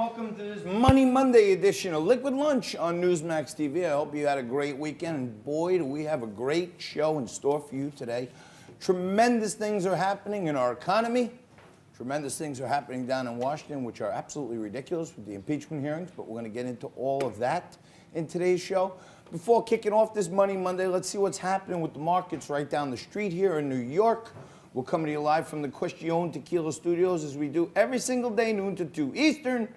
welcome to this Money Monday edition of Liquid Lunch on Newsmax TV. I hope you had a great weekend, and boy, do we have a great show in store for you today. Tremendous things are happening in our economy. Tremendous things are happening down in Washington, which are absolutely ridiculous with the impeachment hearings, but we're going to get into all of that in today's show. Before kicking off this Money Monday, let's see what's happening with the markets right down the street here in New York. We're coming to you live from the Question Tequila Studios, as we do every single day, noon to 2 Eastern,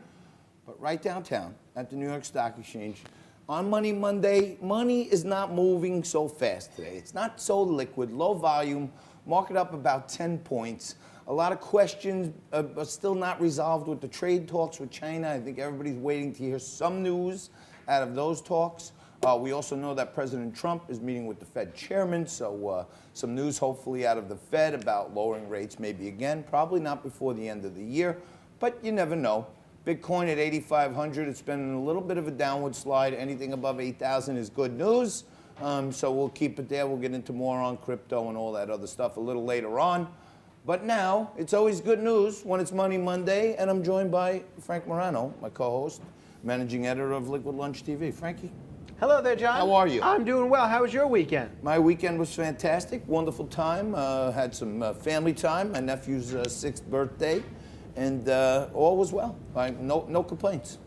but right downtown at the New York Stock Exchange. On Money Monday, money is not moving so fast today. It's not so liquid, low volume, market up about 10 points. A lot of questions are still not resolved with the trade talks with China. I think everybody's waiting to hear some news out of those talks. We also know that President Trump is meeting with the Fed chairman, so some news hopefully out of the Fed about lowering rates maybe again, probably not before the end of the year, but you never know. Bitcoin at 8,500, it's been a little bit of a downward slide. Anything above 8,000 is good news, so we'll keep it there. We'll get into more on crypto and all that other stuff a little later on. But now, it's always good news when it's Money Monday, and I'm joined by Frank Morano, my co-host, managing editor of Liquid Lunch TV. Frankie? Hello there, John. How are you? I'm doing well. How was your weekend? My weekend was fantastic. Wonderful time. Had some family time. My nephew's 6th birthday. And all was well. No complaints.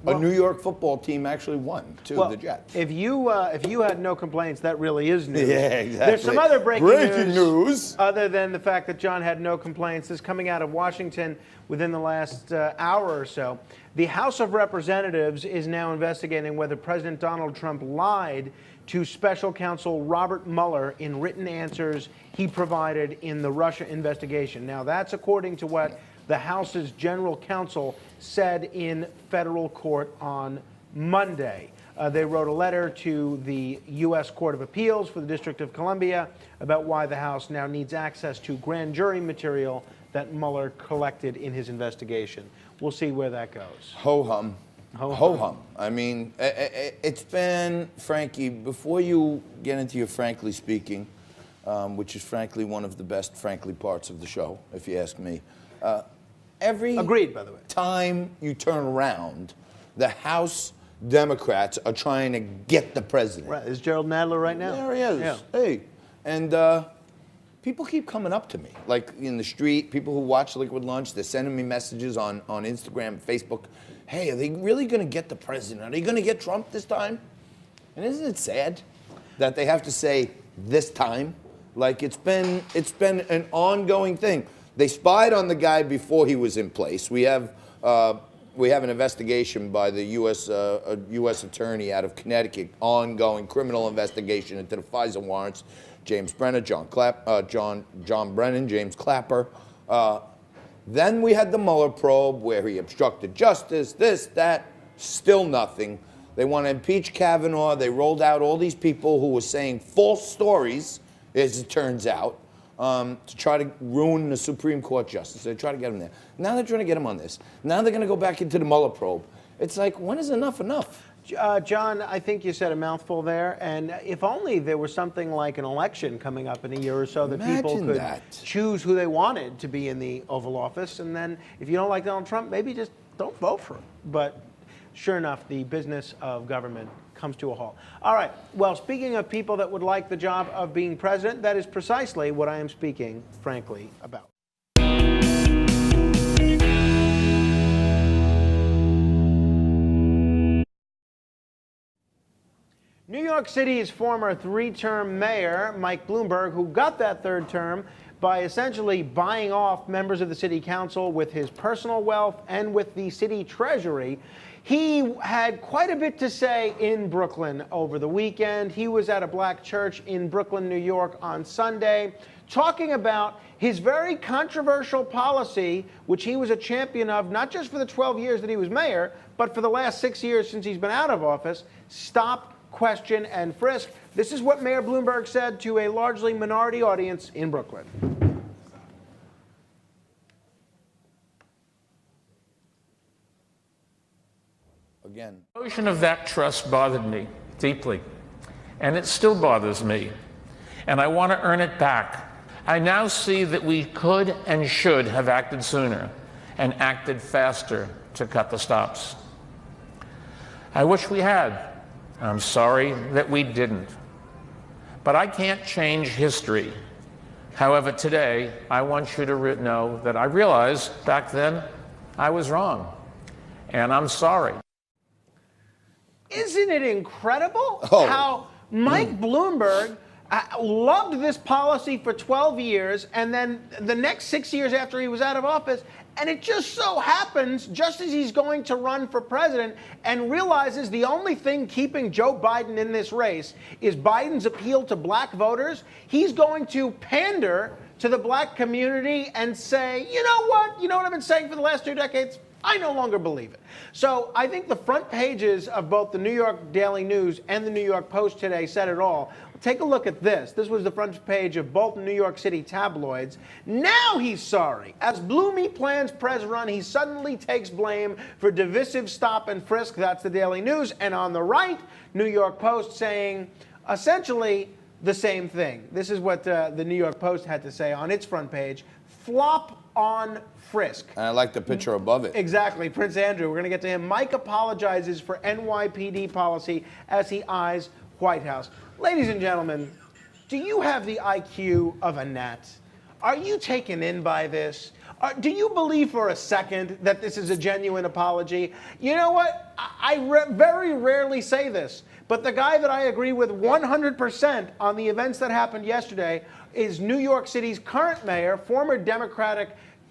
Well, a New York football team actually won, too, the Jets. If you had no complaints, that really is news. Yeah, exactly. There's some other breaking news. Other than the fact that John had no complaints. This is coming out of Washington within the last hour or so. The House of Representatives is now investigating whether President Donald Trump lied to special counsel Robert Mueller in written answers he provided in the Russia investigation. Now, that's according to what the House's general counsel said in federal court on Monday. They wrote a letter to the U.S. Court of Appeals for the District of Columbia about why the House now needs access to grand jury material that Mueller collected in his investigation. We'll see where that goes. Ho-hum. Ho-hum. I mean, it's been, Frankie, before you get into your frankly speaking, which is frankly one of the best frankly parts of the show, if you ask me, Agreed, by the way. Time you turn around, the House Democrats are trying to get the president. Right. Is Gerald Nadler right now? There he is. Yeah. Hey. And people keep coming up to me, like in the street, people who watch Liquid Lunch, they're sending me messages on Instagram, Facebook. Hey, are they really going to get the president? Are they going to get Trump this time? And isn't it sad that they have to say this time? Like it's been an ongoing thing. They spied on the guy before he was in place. We have an investigation by the U.S. attorney out of Connecticut, ongoing criminal investigation into the FISA warrants. James Brennan, John Brennan, James Clapper. Then we had the Mueller probe where he obstructed justice, this, that, still nothing. They want to impeach Kavanaugh. They rolled out all these people who were saying false stories, as it turns out, to try to ruin the Supreme Court justice. They try to get him there. Now they're trying to get him on this. Now they're going to go back into the Mueller probe. It's like, when is enough enough? John, I think you said a mouthful there. And if only there was something like an election coming up in a year or so that people could choose who they wanted to be in the Oval Office. And then if you don't like Donald Trump, maybe just don't vote for him. But sure enough, the business of government comes to a halt. All right. Well, speaking of people that would like the job of being president, that is precisely what I am speaking, frankly, about. New York City's former three-term mayor, Mike Bloomberg, who got that third term by essentially buying off members of the city council with his personal wealth and with the city treasury, he had quite a bit to say in Brooklyn over the weekend. He was at a black church in Brooklyn, New York on Sunday, talking about his very controversial policy, which he was a champion of, not just for the 12 years that he was mayor, but for the last 6 years since he's been out of office. Stop, question, and frisk. This is what Mayor Bloomberg said to a largely minority audience in Brooklyn. Again. The notion of that trust bothered me deeply, and it still bothers me, and I want to earn it back. I now see that we could and should have acted sooner and acted faster to cut the stops. I wish we had. I'm sorry that we didn't. But I can't change history. However, today, I want you to know that I realized back then I was wrong. And I'm sorry. Isn't it incredible how Mike Bloomberg loved this policy for 12 years, and then the next 6 years after he was out of office, and it just so happens, just as he's going to run for president and realizes the only thing keeping Joe Biden in this race is Biden's appeal to black voters, he's going to pander to the black community and say, you know what I've been saying for the last 2 decades? I no longer believe it. So I think the front pages of both the New York Daily News and the New York Post today said it all. Take a look at this. This was the front page of both New York City tabloids. Now he's sorry. As Bloomy plans press run, he suddenly takes blame for divisive stop and frisk. That's the Daily News. And on the right, New York Post saying essentially the same thing. This is what the New York Post had to say on its front page. Flop on frisk. And I like the picture above it. Exactly. Prince Andrew. We're going to get to him. Mike apologizes for NYPD policy as he eyes White House. Ladies and gentlemen, do you have the IQ of a gnat? Are you taken in by this? Do you believe for a second that this is a genuine apology? You know what? I very rarely say this, but the guy that I agree with 100% on the events that happened yesterday is New York City's current mayor, former Democratic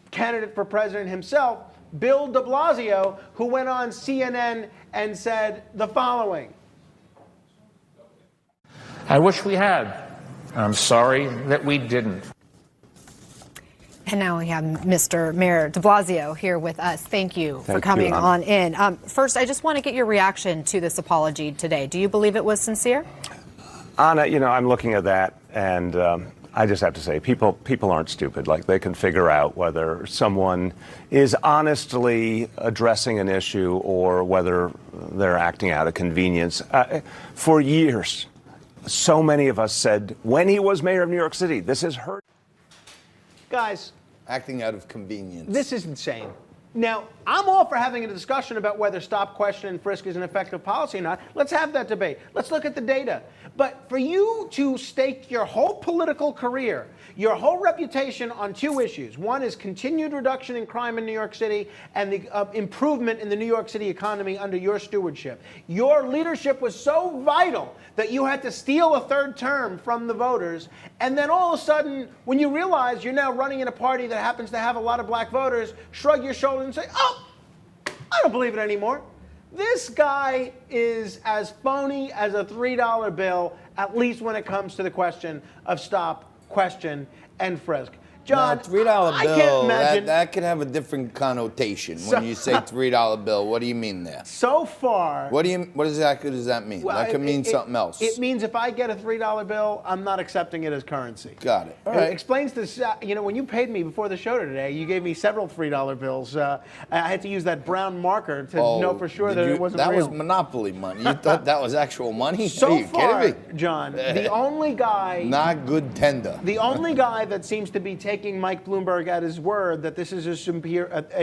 candidate for president himself, Bill de Blasio, who went on CNN and said the following. I wish we had. I'm sorry that we didn't. And now we have Mr. Mayor de Blasio here with us. Thank you for coming on in. First, I just want to get your reaction to this apology today. Do you believe it was sincere? Anna, I'm looking at that, and I just have to say, people aren't stupid. Like, they can figure out whether someone is honestly addressing an issue or whether they're acting out of convenience. For years, so many of us said, when he was mayor of New York City, this is hurt. Guys. Acting out of convenience. This is insane. Now, I'm all for having a discussion about whether stop, question, and frisk is an effective policy or not. Let's have that debate. Let's look at the data. But for you to stake your whole political career, your whole reputation on two issues. One is continued reduction in crime in New York City and the improvement in the New York City economy under your stewardship. Your leadership was so vital that you had to steal a third term from the voters. And then all of a sudden, when you realize you're now running in a party that happens to have a lot of black voters, shrug your shoulders and say, oh, I don't believe it anymore. This guy is as phony as a $3 bill, at least when it comes to the question of stop, question, and frisk. John, now, $3 I bill, can't imagine. that could have a different connotation when you say $3 bill. What do you mean there? So far. What exactly does that mean? Well, that could mean something else. It means if I get a $3 bill, I'm not accepting it as currency. Got it. All It right. explains this. When you paid me before the show today, you gave me several $3 bills. I had to use that brown marker to know for sure that it wasn't real. That was Monopoly money. You thought that was actual money? So Are you far, kidding me? John, the only guy. Not good tender. The only guy that seems to be taking Mike Bloomberg at his word that this is a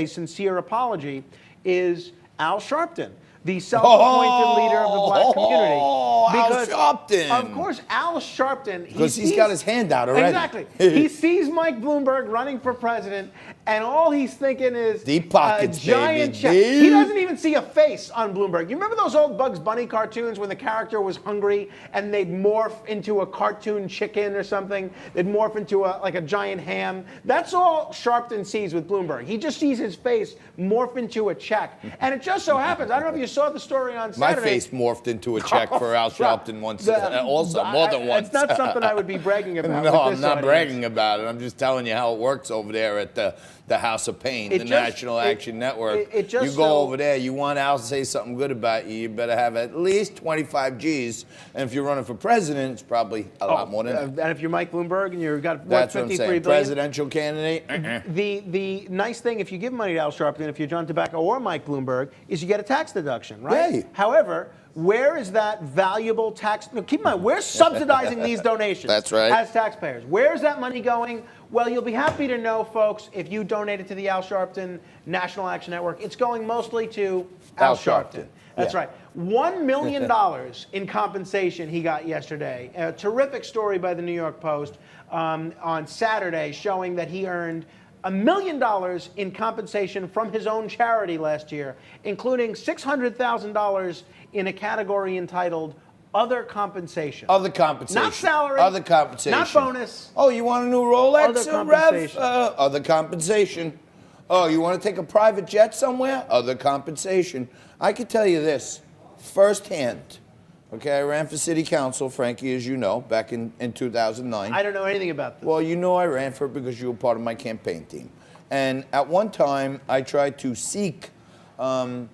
sincere apology is Al Sharpton, the self-appointed leader of the black community. Al Sharpton. Of course, Al Sharpton. Because he's got his hand out already. Exactly. He sees Mike Bloomberg running for president, and all he's thinking is deep pockets, a giant baby. check. He doesn't even see a face on Bloomberg. You remember those old Bugs Bunny cartoons when the character was hungry and they'd morph into a cartoon chicken or something? They'd morph into a giant ham. That's all Sharpton sees with Bloomberg. He just sees his face morph into a check. And it just so happens, I don't know if you saw the story on Saturday. My face morphed into a check for Al Sharpton once, also more than once. It's not something I would be bragging about. No, I'm not audience. bragging about it. I'm just telling you how it works over there at the House of Pain, the National Action Network. You go over there, you want Al to say something good about you, you better have at least 25 G's. And if you're running for president, it's probably a lot more than that. And if you're Mike Bloomberg and you've got That's what I'm saying. billion, Presidential candidate. The nice thing, if you give money to Al Sharpton, if you're John Tobacco or Mike Bloomberg, is you get a tax deduction, right? Yay. However, where is that valuable tax? No, keep in mind, we're subsidizing these donations. That's right. As taxpayers. Where is that money going? Well, you'll be happy to know, folks, if you donated to the Al Sharpton National Action Network, it's going mostly to Al Sharpton. That's right. $1 million in compensation he got yesterday. A terrific story by the New York Post on Saturday showing that he earned $1 million in compensation from his own charity last year, including $600,000 in a category entitled Other Compensation. Other compensation. Not salary. Other compensation. Not bonus. Oh, you want a new Rolex, Other compensation. Rev? Other compensation. Oh, you want to take a private jet somewhere? Other compensation. I can tell you this firsthand. Okay, I ran for city council, Frankie, as you know, back in 2009. I don't know anything about this. Well, you know I ran for it because you were part of my campaign team. And at one time, I tried to seek some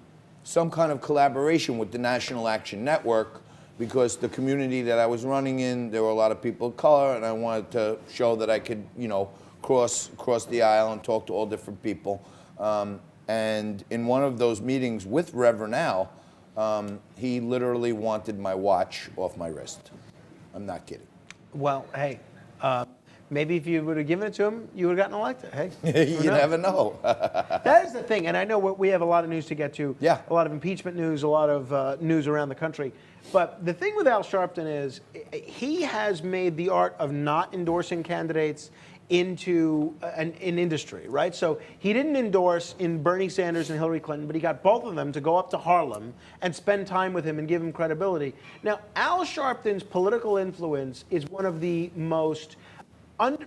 kind of collaboration with the National Action Network because the community that I was running in, there were a lot of people of color, and I wanted to show that I could, you know, cross the aisle and talk to all different people. And in one of those meetings with Reverend Al, he literally wanted my watch off my wrist. I'm not kidding. Well, hey, maybe if you would have given it to him, you would have gotten elected. Hey, you never know. That is the thing, and I know we have a lot of news to get to. Yeah. A lot of impeachment news, a lot of news around the country. But the thing with Al Sharpton is he has made the art of not endorsing candidates into an industry, right? So he didn't endorse in Bernie Sanders and Hillary Clinton, but he got both of them to go up to Harlem and spend time with him and give him credibility. Now, Al Sharpton's political influence is one of the most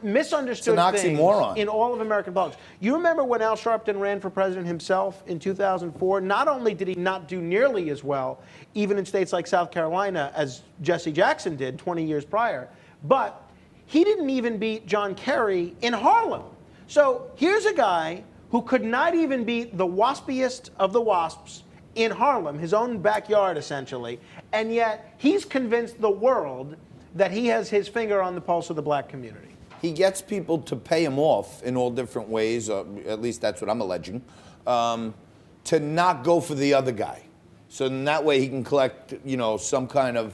misunderstood things in all of American politics. You remember when Al Sharpton ran for president himself in 2004? Not only did he not do nearly as well, even in states like South Carolina, as Jesse Jackson did 20 years prior, but he didn't even beat John Kerry in Harlem. So here's a guy who could not even beat the waspiest of the wasps in Harlem, his own backyard essentially, and yet he's convinced the world that he has his finger on the pulse of the black community. He gets people to pay him off in all different ways, or at least that's what I'm alleging, to not go for the other guy. So in that way he can collect, you know, some kind of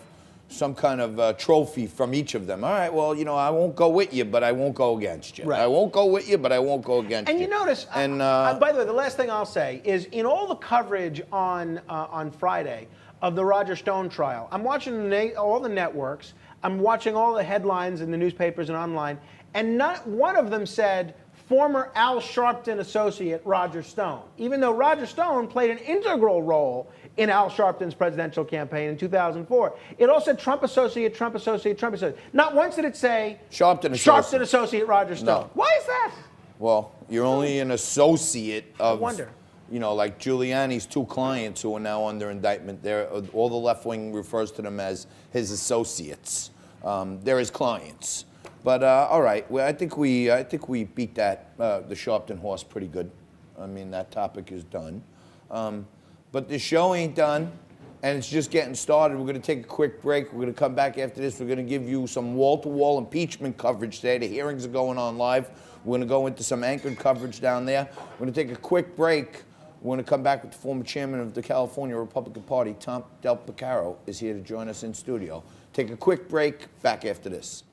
trophy from each of them. All right, well, you know, I won't go with you, but I won't go against you. Right. I won't go with you, but I won't go against you. And you notice, and by the way, the last thing I'll say is in all the coverage on Friday of the Roger Stone trial, I'm watching all the networks, I'm watching all the headlines in the newspapers and online, and not one of them said former Al Sharpton associate Roger Stone, even though Roger Stone played an integral role in Al Sharpton's presidential campaign in 2004. It all said Trump associate, Trump associate, Trump associate. Not once did it say Sharpton associate Roger Stone. No. Why is that? Well, you're only an associate of, I wonder. You know, like Giuliani's two clients who are now under indictment. All the left wing refers to them as his associates. They're his clients. But all right, well, I think we beat that the Sharpton horse pretty good. I mean, that topic is done. But the show ain't done, and it's just getting started. We're going to take a quick break. We're going to come back after this. We're going to give you some wall-to-wall impeachment coverage today. The hearings are going on live. We're going to go into some anchored coverage down there. We're going to take a quick break. We're going to come back with the former chairman of the California Republican Party, Tom Del Picaro, is here to join us in studio. Take a quick break. Back after this.